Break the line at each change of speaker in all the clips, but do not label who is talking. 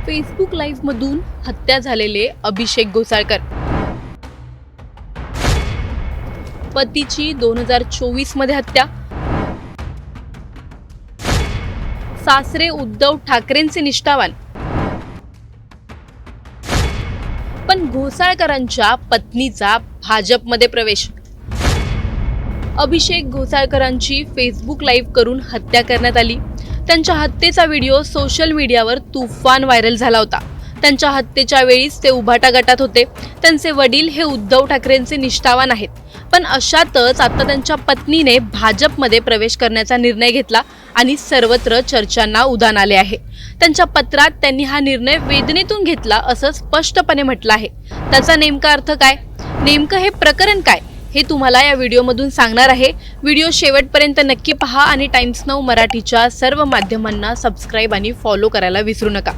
Facebook live मधून हत्या झालेले अभिषेक घोसाळकर. पतीची 2024 मध्ये हत्या. सासरे उद्धव ठाकरेंचे निष्ठावान, पण घोसाळकरांच्या पत्नीचा भाजपमध्ये प्रवेश. अभिषेक घोसाळकरांची फेसबुक लाईव्ह करून हत्या करण्यात आली. त्यांच्या हत्येचा व्हिडिओ सोशल मीडियावर तुफान व्हायरल झाला होता. त्यांच्या हत्येच्या वेळीच ते उभाटा गटात होते. त्यांचे वडील हे उद्धव ठाकरेंचे निष्ठावान आहेत. पण अशातच आता त्यांच्या पत्नीने भाजपमध्ये प्रवेश करण्याचा निर्णय घेतला आणि सर्वत्र चर्चांना उधाण आले आहे. त्यांच्या पत्रात त्यांनी हा निर्णय वेदनेतून घेतला असं स्पष्टपणे म्हटलं आहे. त्याचा नेमका अर्थ काय, नेमकं हे प्रकरण काय, हे तुम्हाला या व्हिडिओमधून सांगणार आहे. व्हिडिओ शेवटपर्यंत नक्की पहा आणि टाइम्स नाऊ मराठीच्या सर्व माध्यमांना सबस्क्राईब आणि फॉलो करायला विसरू नका.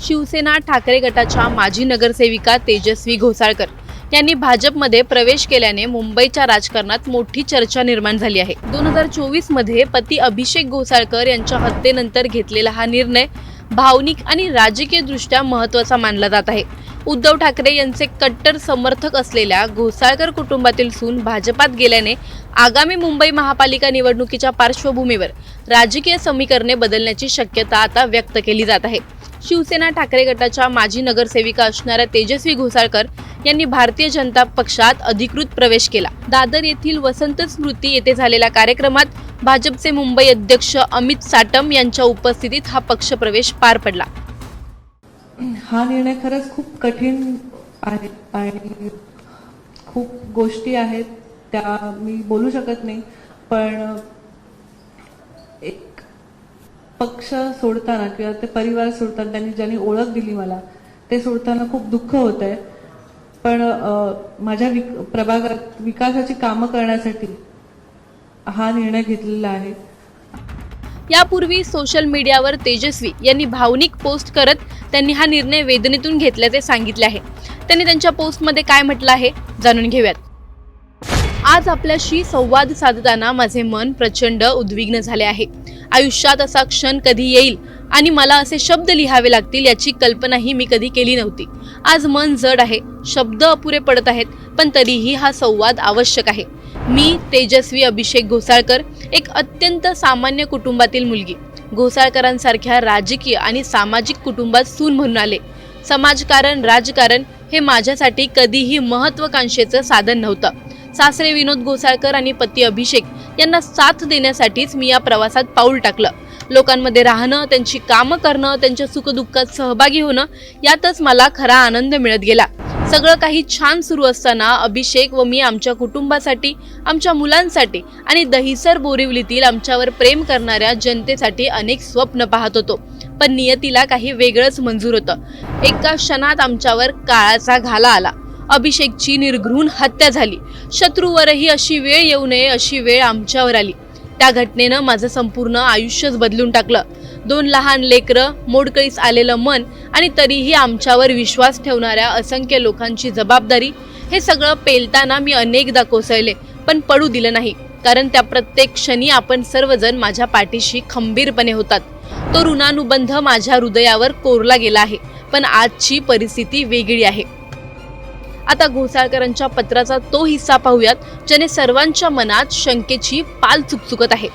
शिवसेना ठाकरे गटाच्या माजी नगरसेविका तेजस्वी घोसाळकर यांनी भाजपमध्ये प्रवेश केल्याने मुंबईच्या राजकारणात मोठी चर्चा निर्माण झाली आहे. 2024 मध्ये पती अभिषेक घोसाळकर यांच्या हत्येनंतर घेतलेला हा निर्णय भावनिक आणि राजकीयदृष्ट्या महत्त्वाचा मानला जात आहे. उद्धव ठाकरे यांचे कट्टर समर्थक असलेल्या घोसाळकर कुटुंबातील सून भाजपात गेल्याने आगामी मुंबई महापालिका निवडणुकीच्या पार्श्वभूमीवर राजकीय समीकरणे बदलण्याची शक्यता आता व्यक्त केली जात आहे. शिवसेना ठाकरे गटाच्या माजी नगरसेविका असणाऱ्या तेजस्वी घोसाळकर यांनी भारतीय जनता पक्षात अधिकृत प्रवेश केला. दादर येथील वसंत स्मृती येथे झालेल्या कार्यक्रमात भाजपचे मुंबई अध्यक्ष अमित साटम यांच्या उपस्थितीत हा पक्ष प्रवेश पार पडला.
हा निर्णय खरंच खूप कठीण आहे आणि खूप गोष्टी आहेत त्या मी बोलू शकत नाही. पण एक पक्ष सोडताना किंवा ते परिवार सोडताना त्यांनी ज्यांनी ओळख दिली मला ते सोडताना खूप दुःख होत आहे. पण माझ्या प्रभागात विकासाची कामं करण्यासाठी हा निर्णय घेतलेला आहे.
यापूर्वी सोशल मीडियावर तेजस्वी यांनी भावनिक पोस्ट करत त्यांनी हा निर्णय वेदनेतून घेतल्याचे सांगितले आहे. त्यांनी त्यांच्या पोस्टमध्ये काय म्हटलं आहे जाणून घेऊयात. आज आपल्याशी संवाद साधताना माझे मन प्रचंड उद्विग्न झाले आहे. आयुष्यात असा क्षण कधी येईल आणि मला असे शब्द लिहावे लागतील याची कल्पनाही मी कधी केली नव्हती. आज मन जड आहे, शब्द अपुरे पडत आहेत, पण तरीही हा संवाद आवश्यक आहे. मी तेजस्वी अभिषेक घोसाळकर, एक अत्यंत सामान्य कुटुंबातील मुलगी, घोसाळकरांसारख्या राजकीय आणि सामाजिक कुटुंबात सून म्हणून आले. समाजकारण, राजकारण हे माझ्यासाठी कधीही महत्त्वाकांक्षेचं साधन नव्हतं. सासरे विनोद घोसाळकर आणि पती अभिषेक यांना साथ देण्यासाठीच मी या प्रवासात पाऊल टाकलं. लोकांमध्ये राहणं, त्यांची कामं करणं, त्यांच्या सुखदुःखात सहभागी होणं यातच मला खरा आनंद मिळत गेला. सगळं काही छान सुरू असताना अभिषेक व मी आमच्या कुटुंबासाठी, आमच्या मुलांसाठी आणि दहिसर बोरिवलीतील आमच्यावर प्रेम करणाऱ्या जनतेसाठी अनेक स्वप्न पाहत होतो. पण नियतीला काही वेगळंच मंजूर होतं. एका क्षणात आमच्यावर काळाचा घाला आला. अभिषेकची निर्घृण हत्या झाली. शत्रूवरही अशी वेळ येऊ नये अशी वेळ आमच्यावर आली. त्या घटनेनं माझं संपूर्ण आयुष्यच बदलून टाकलं. 2 लहान लेकरं, मोडकळीस आलेलं मन आणि तरीही आमच्यावर विश्वास ठेवणाऱ्या असंख्य लोकांची जबाबदारी, हे सगळं पेलताना मी अनेकदा कोसळले, पण पडू दिलं नाही. कारण त्या प्रत्येक क्षणी आपण सर्वजण माझ्या पाठीशी खंबीरपणे होतात. तो ऋणानुबंध माझ्या हृदयावर कोरला गेला आहे. पण आजची परिस्थिती वेगळी आहे. आता घोसाळकरांच्या पत्राचा तो हिस्सा पाहूयात ज्याने सर्वांच्या मनात शंकेची पाल चुकचुकत आहे.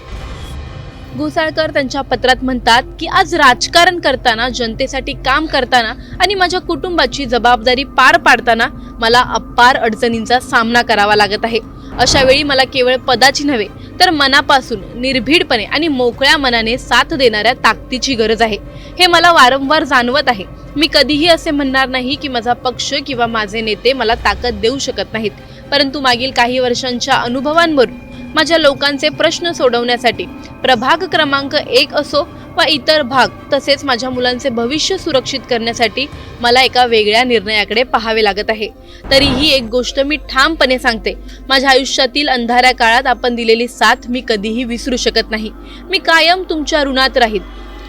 घोसाळकर त्यांच्या पत्रात म्हणतात की आज राजकारण करताना, जनतेसाठी काम करताना आणि माझ्या कुटुंबाची जबाबदारी पार पाडताना मला अपार अडचणींचा सामना करावा लागत आहे. अशा वेळी मला केवळ पदाची नव्हे तर मनापासून, निर्भीडपणे आणि मोकळ्या मनाने साथ देणाऱ्या ताकदीची गरज आहे. हे मला वारंवार जाणवत आहे. मी कधीही असे म्हणणार नाही की माझा पक्ष किंवा माझे नेते मला ताकद देऊ शकत नाहीत, परंतु मागील काही वर्षांच्या अनुभवांवरून माझ्या लोकांचे प्रश्न सोडवण्यासाठी प्रभाग क्रमांक 1 असो व इतर भाग, तसेच माझ्या मुलांचे भविष्य सुरक्षित करण्यासाठी मला एका वेगळ्या निर्णयाकडे पाहावे लागत आहे. तरीही एक गोष्ट मी ठामपणे सांगते, माझ्या आयुष्यातील अंधाऱ्या काळात आपण दिलेली साथ मी कधीही विसरू शकत नाही. मी कायम तुमच्या ऋणात राहील.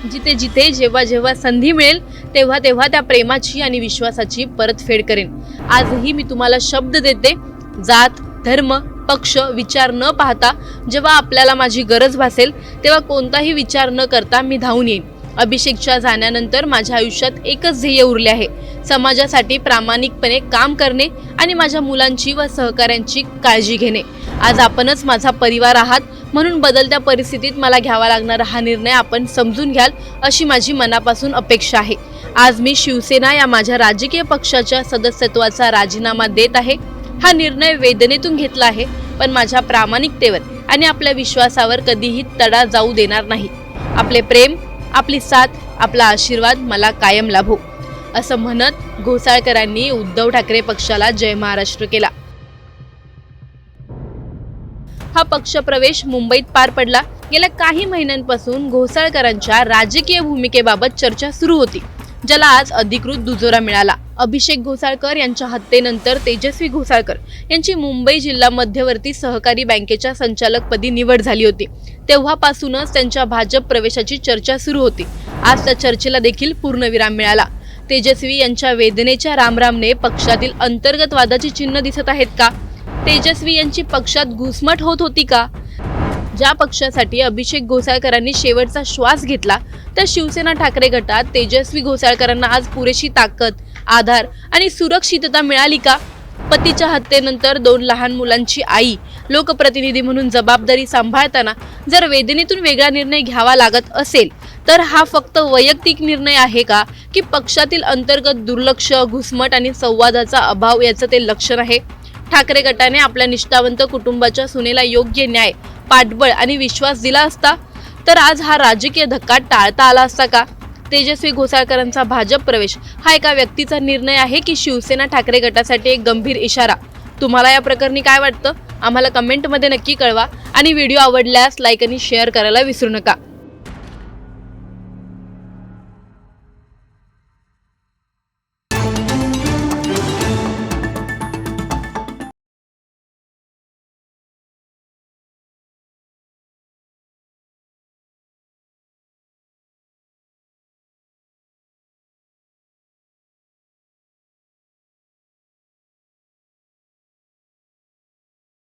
जिथे जिथे जेव्हा जेव्हा संधी मिळेल तेव्हा तेव्हा त्या प्रेमाची आणि विश्वासाची परतफेड करेन. आजही मी तुम्हाला शब्द देते, जात, धर्म, पक्ष, विचार न पाहता जेव्हा आपल्याला माझी गरज भासेल तेव्हा कोणताही विचार न करता मी धावून येईन. अभिषेकच्या जाण्यानंतर माझ्या आयुष्यात एकच ध्येय उरले आहे, समाजासाठी प्रामाणिकपणे काम करणे आणि माझ्या मुलांची व सहकाऱ्यांची काळजी घेणे. आज आपणच माझा परिवार आहात, म्हणून बदलत्या परिस्थितीत मला घ्यावा लागणारा हा निर्णय आपण समजून घ्याल अशी माझी मनापासून अपेक्षा आहे. आज मी शिवसेना या माझ्या राजकीय पक्षाच्या सदस्यत्वाचा राजीनामा देत आहे. हा निर्णय वेदनेतून घेतला आहे, पण माझ्या प्रामाणिकतेवर आणि आपल्या विश्वासावर कधीही तडा जाऊ देणार नाही. आपले प्रेम, आपली साथ, आपला आशीर्वाद मला कायम लाभो, असं म्हणत घोसाळकरांनी उद्धव ठाकरे पक्षाला जय महाराष्ट्र केला. हा पक्षप्रवेश मुंबईत पार पडला. गेल्या काही महिन्यांपासून घोसाळकरांच्या राजकीय भूमिकेबाबत चर्चा सुरू होती, ज्याला आज अधिकृत दुजोरा मिळाला. अभिषेक घोसाळकर यांच्या हत्येनंतर तेजस्वी घोसाळकर यांची मुंबई जिल्हा मध्यवर्ती सहकारी बँकेच्या संचालकपदी निवड झाली होती. तेव्हापासूनच त्यांच्या भाजप प्रवेशाची चर्चा सुरू होती. आज त्या चर्चेला देखील पूर्णविराम मिळाला. तेजस्वी यांच्या वेदनेच्या रामरामने पक्षातील अंतर्गत वादाची चिन्ह दिसत आहेत का? तेजस्वी यांची पक्षात घुसमट होत होती का? ज्या पक्षासाठी अभिषेक घोसाळकरांनी शेवटचा श्वास घेतला, त्या शिवसेना ठाकरे गटात तेजस्वी घोसाळकरांना आज पुरेशी ताकद, आधार आणि सुरक्षितता मिळाली का? पतीच्या हत्येनंतर 2 लहान मुलांची आई, लोकप्रतिनिधी म्हणून जबाबदारी सांभाळताना जर वेदनेतून वेगळा निर्णय घ्यावा लागत असेल, तर हा फक्त वैयक्तिक निर्णय आहे का, की पक्षातील अंतर्गत दुर्लक्ष, घुसमट आणि संवादाचा अभाव याचं ते लक्षण आहे? ठाकरे गटाने आपल्या निष्ठावंत कुटुंबाच्या सुनेला योग्य न्याय, पाठबळ आणि विश्वास दिला असता तर आज हा राजकीय धक्का टाळता आला असता का? तेजस्वी घोसाळकरांचा भाजप प्रवेश हा एका व्यक्तीचा निर्णय आहे की शिवसेना ठाकरे गटासाठी एक गंभीर इशारा? तुम्हाला या प्रकरणी काय वाटतं? आम्हाला कमेंटमध्ये नक्की कळवा आणि व्हिडिओ आवडल्यास लाईक आणि शेअर करायला विसरू नका.